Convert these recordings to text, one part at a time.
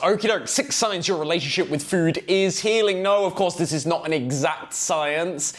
Okie doke, 6 signs your relationship with food is healing. No, of course, this is not an exact science.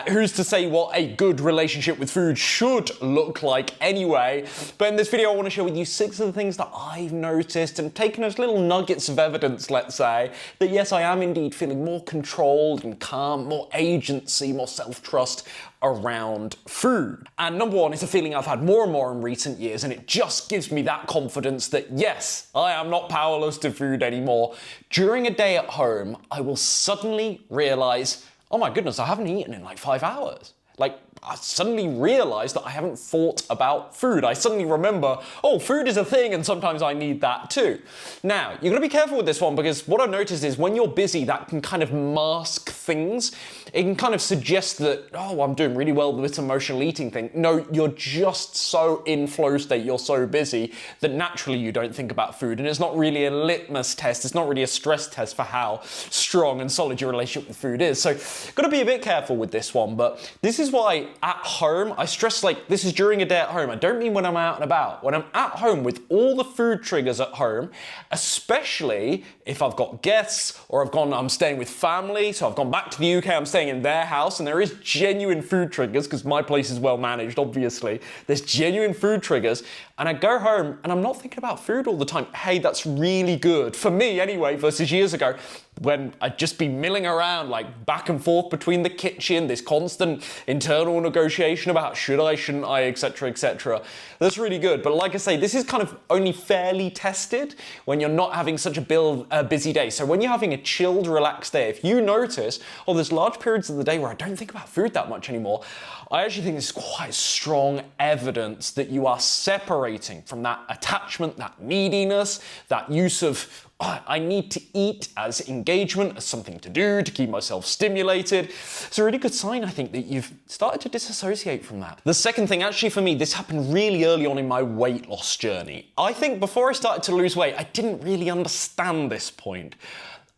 Who's to say what a good relationship with food should look like anyway? But in this video, I want to share with you 6 of the things that I've noticed and taken as little nuggets of evidence, let's say, that yes, I am indeed feeling more controlled and calm, more agency, more self-trust around food. And number 1 is a feeling I've had more and more in recent years, and it just gives me that confidence that yes, I am not powerless to food anymore. During a day at home, I will suddenly realize, oh my goodness, I haven't eaten in like 5 hours. Like, I suddenly realize that I haven't thought about food. I suddenly remember, oh, food is a thing and sometimes I need that too. Now, you're gonna be careful with this one because what I've noticed is when you're busy, that can kind of mask things. It can kind of suggest that, oh, I'm doing really well with this emotional eating thing. No, you're just so in flow state, you're so busy that naturally you don't think about food, and it's not really a litmus test, it's not really a stress test for how strong and solid your relationship with food is. So, gotta be a bit careful with this one, but this is why at home, I stress like this is during a day at home. I don't mean when I'm out and about. When I'm at home with all the food triggers at home, especially if I've got guests or I'm staying with family, so I've gone back to the UK, I'm staying in their house, and there is genuine food triggers because my place is well managed, obviously. There's genuine food triggers, and I go home and I'm not thinking about food all the time. Hey, that's really good. For me anyway, versus years ago, when I'd just be milling around like back and forth between the kitchen, this constant internal negotiation about should I, shouldn't I, etc, etc. That's really good. But like I say, this is kind of only fairly tested when you're not having such a busy day. So when you're having a chilled, relaxed day, if you notice, oh, there's large periods of the day where I don't think about food that much anymore, I actually think this is quite strong evidence that you are separating from that attachment, that neediness, that use of I need to eat as engagement, as something to do, to keep myself stimulated. It's a really good sign, I think, that you've started to disassociate from that. The second thing, actually for me, this happened really early on in my weight loss journey. I think before I started to lose weight, I didn't really understand this point.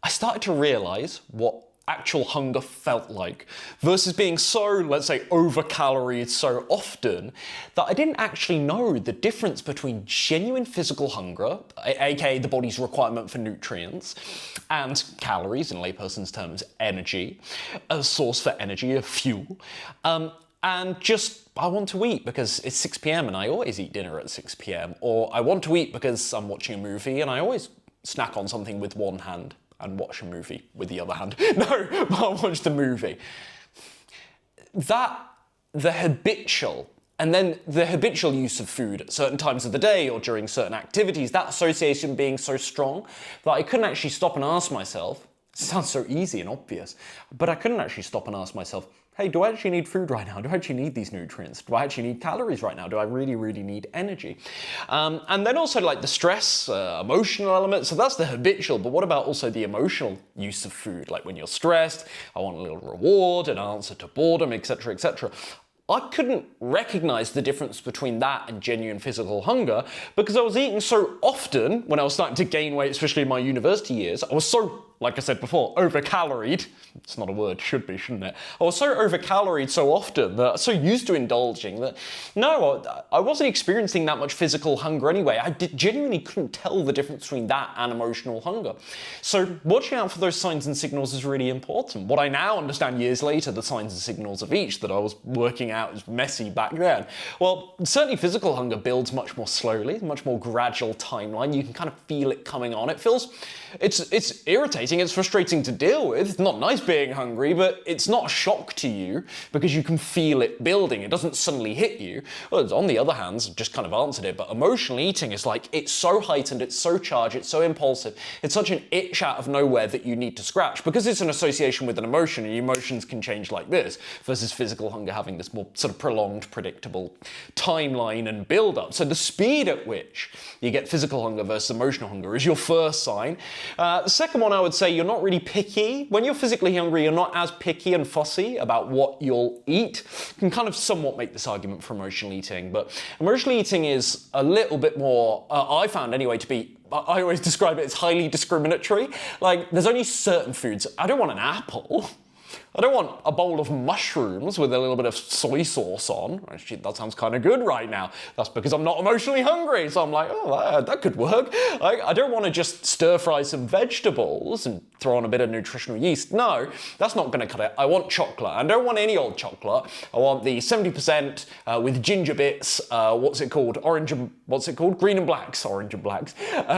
I started to realize what actual hunger felt like versus being so, let's say, over-caloried so often that I didn't actually know the difference between genuine physical hunger, aka the body's requirement for nutrients, and calories, in layperson's terms, energy, a source for energy, a fuel, and just I want to eat because it's 6 p.m. and I always eat dinner at 6 p.m. Or I want to eat because I'm watching a movie and I always snack on something with one hand and watch a movie with the other hand. No, but I'll watch the movie. The habitual use of food at certain times of the day or during certain activities, that association being so strong that I couldn't actually stop and ask myself, it sounds so easy and obvious, but I couldn't actually stop and ask myself, hey, do I actually need food right now? Do I actually need these nutrients? Do I actually need calories right now? Do I really, really need energy? And then also like the stress, emotional element. So that's the habitual, but what about also the emotional use of food? Like when you're stressed, I want a little reward, an answer to boredom, etc, etc. I couldn't recognize the difference between that and genuine physical hunger because I was eating so often when I was starting to gain weight, especially in my university years. I was so, like I said before, over-caloried. It's not a word, should be, shouldn't it? I was so over-caloried so often that I was so used to indulging that, no, I wasn't experiencing that much physical hunger anyway. I genuinely couldn't tell the difference between that and emotional hunger. So watching out for those signs and signals is really important. What I now understand years later, the signs and signals of each that I was working out as messy back then. Well, certainly physical hunger builds much more slowly, much more gradual timeline. You can kind of feel it coming on. It feels, it's irritating, it's frustrating to deal with. It's not nice being hungry, but it's not a shock to you because you can feel it building. It doesn't suddenly hit you. Well, on the other hand, I've just kind of answered it, but emotional eating is like, it's so heightened, it's so charged, it's so impulsive. It's such an itch out of nowhere that you need to scratch because it's an association with an emotion, and emotions can change like this versus physical hunger having this more sort of prolonged, predictable timeline and build up. So the speed at which you get physical hunger versus emotional hunger is your first sign. The second one, I would say you're not really picky. When you're physically hungry, you're not as picky and fussy about what you'll eat. You can kind of somewhat make this argument for emotional eating, but emotional eating is a little bit more, I found anyway, to be, I always describe it as highly discriminatory. Like, there's only certain foods. I don't want an apple. I don't want a bowl of mushrooms with a little bit of soy sauce on. Actually, that sounds kind of good right now. That's because I'm not emotionally hungry. So I'm like, oh, that could work. I don't want to just stir fry some vegetables and throw on a bit of nutritional yeast. No, that's not going to cut it. I want chocolate. I don't want any old chocolate. I want the 70% with ginger bits. What's it called? Green and blacks. Orange and blacks.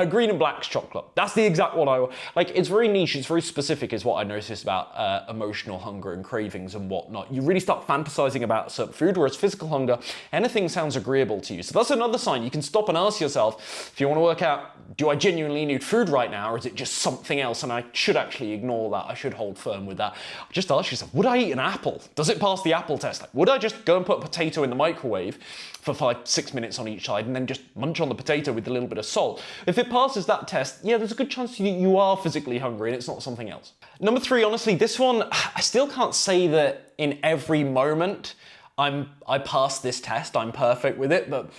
Green and blacks chocolate. That's the exact one I want. Like, it's very niche. It's very specific is what I noticed about emotional hunger and cravings and whatnot. You really start fantasizing about certain food, whereas physical hunger, anything sounds agreeable to you. So that's another sign. You can stop and ask yourself, if you want to work out, do I genuinely need food right now, or is it just something else? And I should actually ignore that. I should hold firm with that. Just ask yourself, would I eat an apple? Does it pass the apple test? Like, would I just go and put a potato in the microwave for 5-6 minutes on each side and then just munch on the potato with a little bit of salt? If it passes that test, yeah, there's a good chance you are physically hungry and it's not something else. Number 3, honestly, this one, I still can't say that in every moment I passed this test, I'm perfect with it, but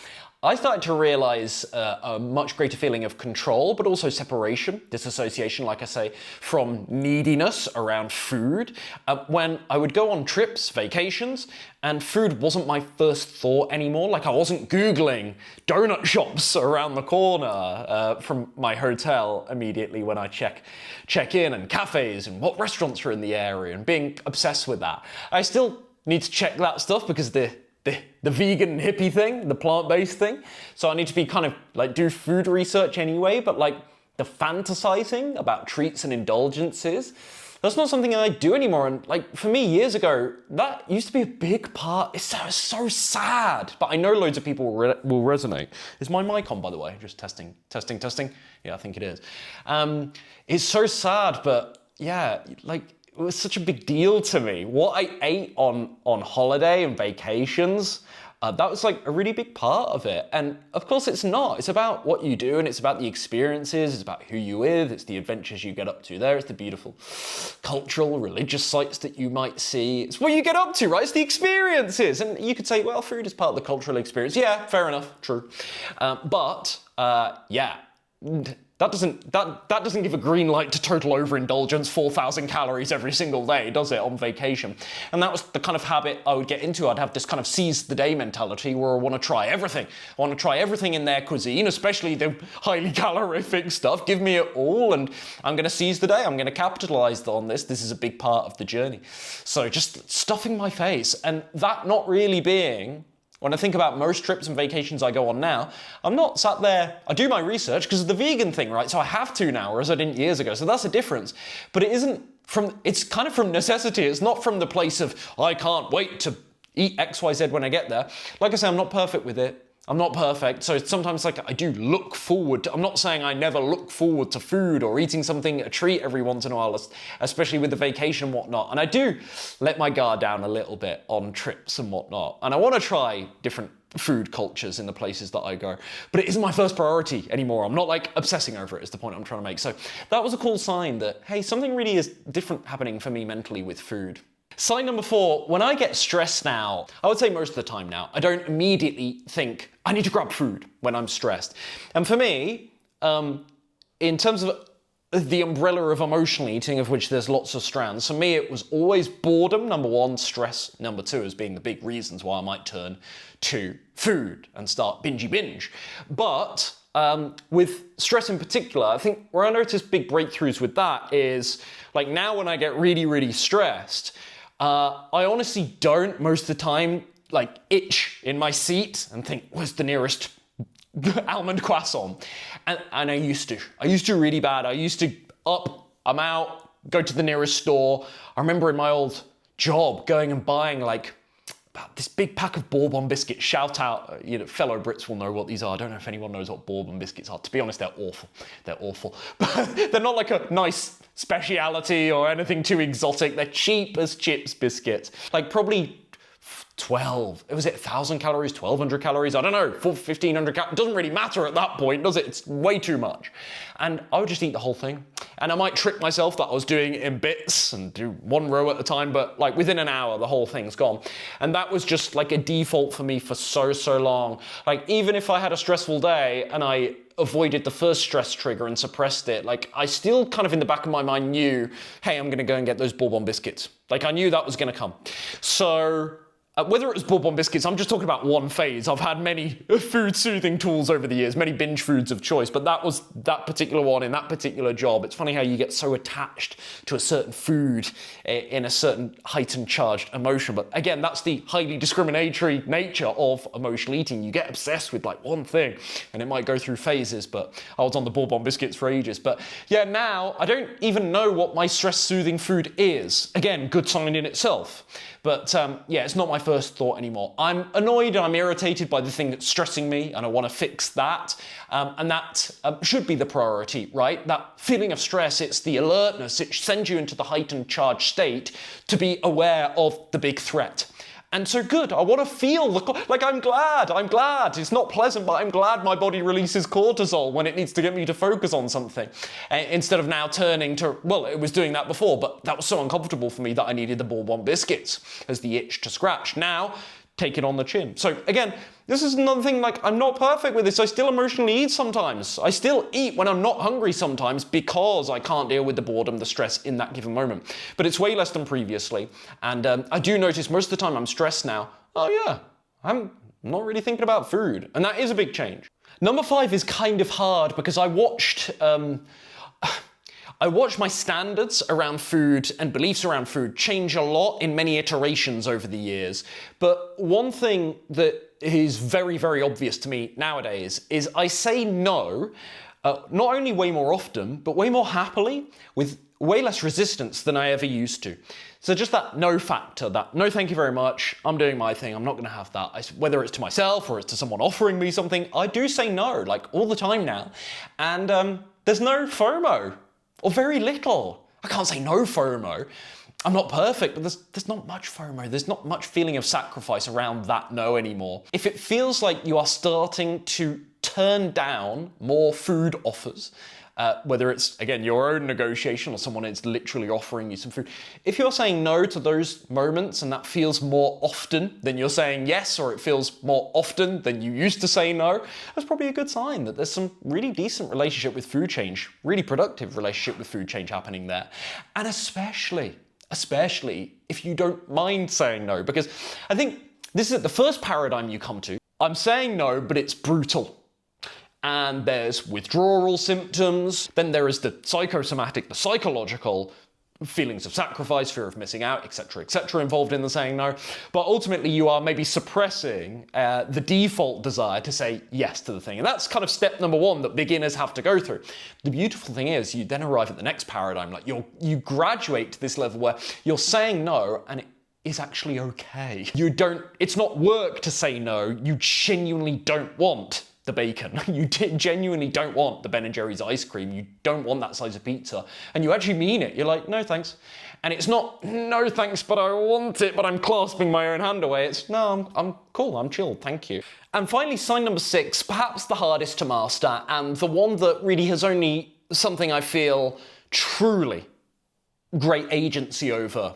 I started to realize a much greater feeling of control, but also separation, disassociation, like I say, from neediness around food. When I would go on trips, vacations, and food wasn't my first thought anymore. Like, I wasn't Googling donut shops around the corner from my hotel immediately when I check in, and cafes and what restaurants are in the area, and being obsessed with that. I still need to check that stuff because the vegan hippie thing, the plant-based thing. So I need to be kind of like do food research anyway, but like the fantasizing about treats and indulgences, that's not something I do anymore. And like for me years ago, that used to be a big part. It's so sad, but I know loads of people will resonate. Is my mic on, by the way? Just testing. Yeah, I think it is. It's so sad, but yeah, like, it was such a big deal to me. What I ate on holiday and vacations, that was like a really big part of it. And of course it's not. It's about what you do and it's about the experiences, it's about who you're with, it's the adventures you get up to there, it's the beautiful cultural, religious sites that you might see. It's what you get up to, right? It's the experiences. And you could say, well, food is part of the cultural experience. Yeah, fair enough, true. Yeah. That doesn't give a green light to total overindulgence, 4,000 calories every single day, does it, on vacation? And that was the kind of habit I would get into. I'd have this kind of seize the day mentality where I want to try everything. I want to try everything in their cuisine, especially the highly calorific stuff. Give me it all, and I'm going to seize the day. I'm going to capitalize on this. This is a big part of the journey. So just stuffing my face, and that not really being... When I think about most trips and vacations I go on now, I'm not sat there, I do my research because of the vegan thing, right? So I have to now, whereas I didn't years ago. So that's a difference. But it's kind of from necessity. It's not from the place of, I can't wait to eat XYZ when I get there. Like I say, I'm not perfect with it. I'm not perfect, so sometimes like I do look forward to, I'm not saying I never look forward to food or eating something, a treat every once in a while, especially with the vacation and whatnot. And I do let my guard down a little bit on trips and whatnot. And I want to try different food cultures in the places that I go. But it isn't my first priority anymore. I'm not like obsessing over it is the point I'm trying to make. So that was a cool sign that, hey, something really is different happening for me mentally with food. Sign number 4, when I get stressed now, I would say most of the time now, I don't immediately think, I need to grab food when I'm stressed. And for me, in terms of the umbrella of emotional eating, of which there's lots of strands, for me it was always boredom, number 1, stress, number 2, as being the big reasons why I might turn to food and start binge. But with stress in particular, I think where I notice big breakthroughs with that is, like now when I get really, really stressed, I honestly don't most of the time like itch in my seat and think, where's the nearest almond croissant? And I used to really bad. I used to I'm out, go to the nearest store. I remember in my old job going and buying like this big pack of bourbon biscuits. Shout out, fellow Brits will know what these are. I don't know if anyone knows what bourbon biscuits are. To be honest, they're awful. They're awful. But they're not like a nice speciality or anything too exotic. They're cheap as chips biscuits. Like probably 1,000 calories, 1,200 calories? I don't know, 1,500 calories. It doesn't really matter at that point, does it? It's way too much. And I would just eat the whole thing. And I might trick myself that I was doing it in bits and do one row at a time, but like within an hour, the whole thing's gone. And that was just like a default for me for so long. Like even if I had a stressful day and I avoided the first stress trigger and suppressed it, like I still kind of in the back of my mind knew, hey, I'm gonna go and get those bourbon biscuits. Like I knew that was gonna come. So whether it was bourbon biscuits, I'm just talking about one phase. I've had many food soothing tools over the years, many binge foods of choice, but that was that particular one in that particular job. It's funny how you get so attached to a certain food in a certain heightened charged emotion. But again, that's the highly discriminatory nature of emotional eating. You get obsessed with like one thing and it might go through phases, but I was on the bourbon biscuits for ages. But yeah, now I don't even know what my stress soothing food is. Again, good sign in itself. But yeah, it's not my first thought anymore. I'm annoyed and I'm irritated by the thing that's stressing me and I want to fix that. And that should be the priority, right? That feeling of stress, it's the alertness, it sends you into the heightened charged state to be aware of the big threat. And so good, I want to feel, like I'm glad. It's not pleasant, but I'm glad my body releases cortisol when it needs to get me to focus on something. Instead of now turning to, well, it was doing that before, but that was so uncomfortable for me that I needed the bourbon biscuits as the itch to scratch. Now, take it on the chin. So again, this is another thing, like I'm not perfect with this. I still emotionally eat sometimes. I still eat when I'm not hungry sometimes because I can't deal with the boredom, the stress in that given moment. But it's way less than previously. And I do notice most of the time I'm stressed now. Oh yeah, I'm not really thinking about food. And that is a big change. Number 5 is kind of hard because I watched my standards around food and beliefs around food change a lot in many iterations over the years. But one thing that is very, very obvious to me nowadays is I say no, not only way more often, but way more happily with way less resistance than I ever used to. So just that no factor, that no thank you very much, I'm doing my thing, I'm not gonna have that. Whether it's to myself or it's to someone offering me something, I do say no, like all the time now. And there's no FOMO. Or very little. I can't say no FOMO. I'm not perfect, but there's not much FOMO. There's not much feeling of sacrifice around that no anymore. If it feels like you are starting to turn down more food offers, whether it's, again, your own negotiation or someone is literally offering you some food. If you're saying no to those moments and that feels more often than you're saying yes, or it feels more often than you used to say no, that's probably a good sign that there's some really decent relationship with food change, really productive relationship with food change happening there. And especially if you don't mind saying no, because I think this is the first paradigm you come to. I'm saying no, but it's brutal. And there's withdrawal symptoms, then there is the psychosomatic, the psychological feelings of sacrifice, fear of missing out, etc., involved in the saying no. But ultimately you are maybe suppressing the default desire to say yes to the thing. And that's kind of step number 1 that beginners have to go through. The beautiful thing is you then arrive at the next paradigm, like you graduate to this level where you're saying no and it is actually okay. It's not work to say no, you genuinely don't want the bacon. You genuinely don't want the Ben & Jerry's ice cream. You don't want that slice of pizza. And you actually mean it. You're like, no thanks. And it's not, no thanks, but I want it, but I'm clasping my own hand away. It's, no, I'm cool, I'm chilled, thank you. And finally, sign number 6, perhaps the hardest to master, and the one that really has only something I feel truly great agency over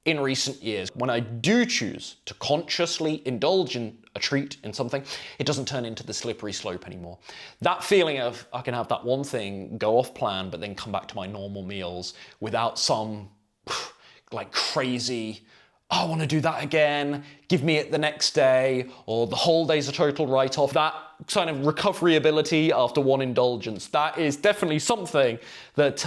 in recent years. When I do choose to consciously indulge in a treat in something, it doesn't turn into the slippery slope anymore. That feeling of I can have that one thing, go off plan, but then come back to my normal meals without some like crazy, oh, I want to do that again, give me it the next day, or the whole day's a total write-off. That kind of recovery ability after one indulgence, that is definitely something that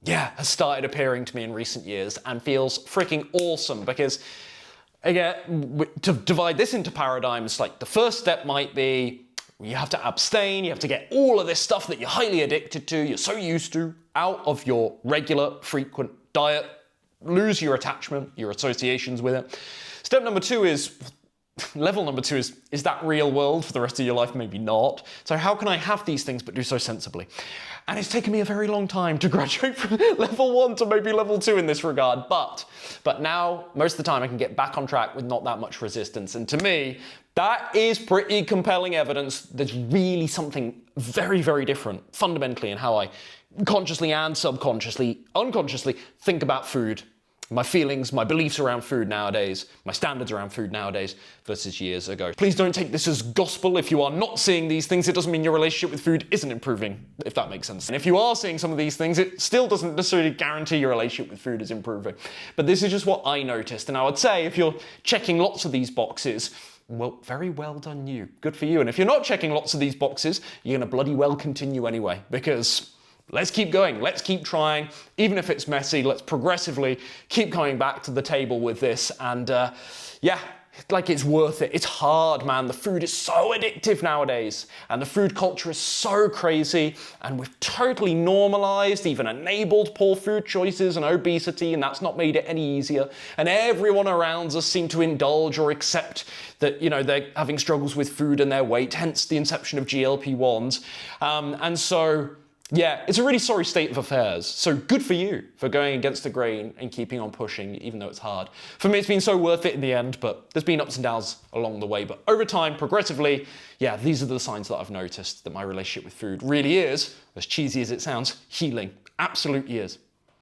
has started appearing to me in recent years and feels freaking awesome because, again, to divide this into paradigms, like the first step might be you have to abstain, you have to get all of this stuff that you're highly addicted to, you're so used to, out of your regular, frequent diet, lose your attachment, your associations with it. Step number 2 is, level number 2 is that real world for the rest of your life? Maybe not. So how can I have these things but do so sensibly? And it's taken me a very long time to graduate from level 1 to maybe level 2 in this regard, but now, most of the time, I can get back on track with not that much resistance. And to me, that is pretty compelling evidence there's really something very, very different fundamentally in how I consciously and subconsciously, unconsciously think about food. My feelings, my beliefs around food nowadays, my standards around food nowadays versus years ago. Please don't take this as gospel. If you are not seeing these things, it doesn't mean your relationship with food isn't improving, if that makes sense. And if you are seeing some of these things, it still doesn't necessarily guarantee your relationship with food is improving. But this is just what I noticed. And I would say if you're checking lots of these boxes, well, very well done you. Good for you. And if you're not checking lots of these boxes, you're gonna bloody well continue anyway, because let's keep going, let's keep trying, even if it's messy, let's progressively keep coming back to the table with this, and yeah, like it's worth it. It's hard, man. The food is so addictive nowadays, and the food culture is so crazy, and we've totally normalized, even enabled poor food choices and obesity, and that's not made it any easier, and everyone around us seem to indulge or accept that, you know, they're having struggles with food and their weight, hence the inception of GLP-1s, and so yeah, it's a really sorry state of affairs. So good for you for going against the grain and keeping on pushing, even though it's hard. For me, it's been so worth it in the end, but there's been ups and downs along the way. But over time, progressively, yeah, these are the signs that I've noticed that my relationship with food really is, as cheesy as it sounds, healing. Absolutely is.